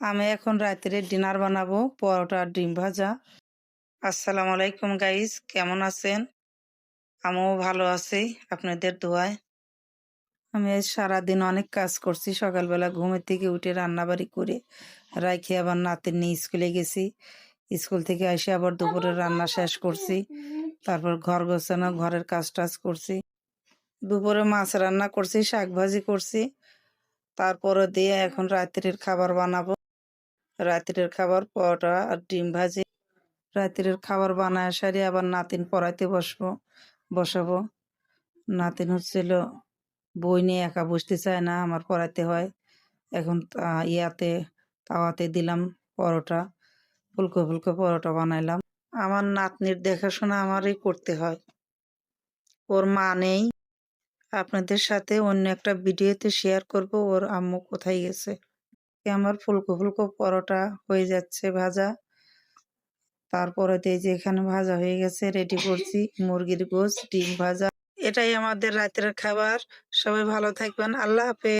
আমি এখন রাত্রে ডিনার বানাবো, পরোটা আর ডিম ভাজা। আসসালামু আলাইকুম গাইস, কেমন আছেন? আমিও ভালো আছি আপনাদের দোয়ায়। আমি আজ সারাদিন অনেক কাজ করছি। সকালবেলা ঘুমের থেকে উঠে রান্নাবাড়ি করে রাইখে আবার নাতির নিয়ে স্কুলে গেছি। স্কুল থেকে এসে আবার দুপুরে রান্না শেষ করছি। তারপর ঘর গোছানো, ঘরের কাজ টাজ করছি। দুপুরে মাছ রান্না করছি, শাক ভাজি করছি। তারপরে দিয়ে এখন রাত্রের খাবার বানাবো। রাত্রের খাবার পরোটা আর ডিম ভাজি। রাত্রের খাবার বানায় সারি আবার নাতিন পড়াইতে বসাবো। নাতিন হচ্ছিল বই নিয়ে একা বসতে চায় না, আমার পড়াইতে হয়। এখন তাওয়াতে দিলাম পরোটা, ফুলকো ফুলকো পরোটা বানাইলাম। আমার নাতনির দেখাশোনা আমারই করতে হয়, ওর মা নেই। আপনাদের সাথে অন্য একটা ভিডিওতে শেয়ার করব ওর আম্মু কোথায় গেছে। আমার ফুলকো ফুলকো পরোটা হয়ে যাচ্ছে ভাজা। তারপরে এই যে এখানে ভাজা হয়ে গেছে, রেডি করছি মুরগির গোশত, ডিম ভাজা। এটাই আমাদের রাতের খাবার। সবাই ভালো থাকবেন, আল্লাহ হাফেজ।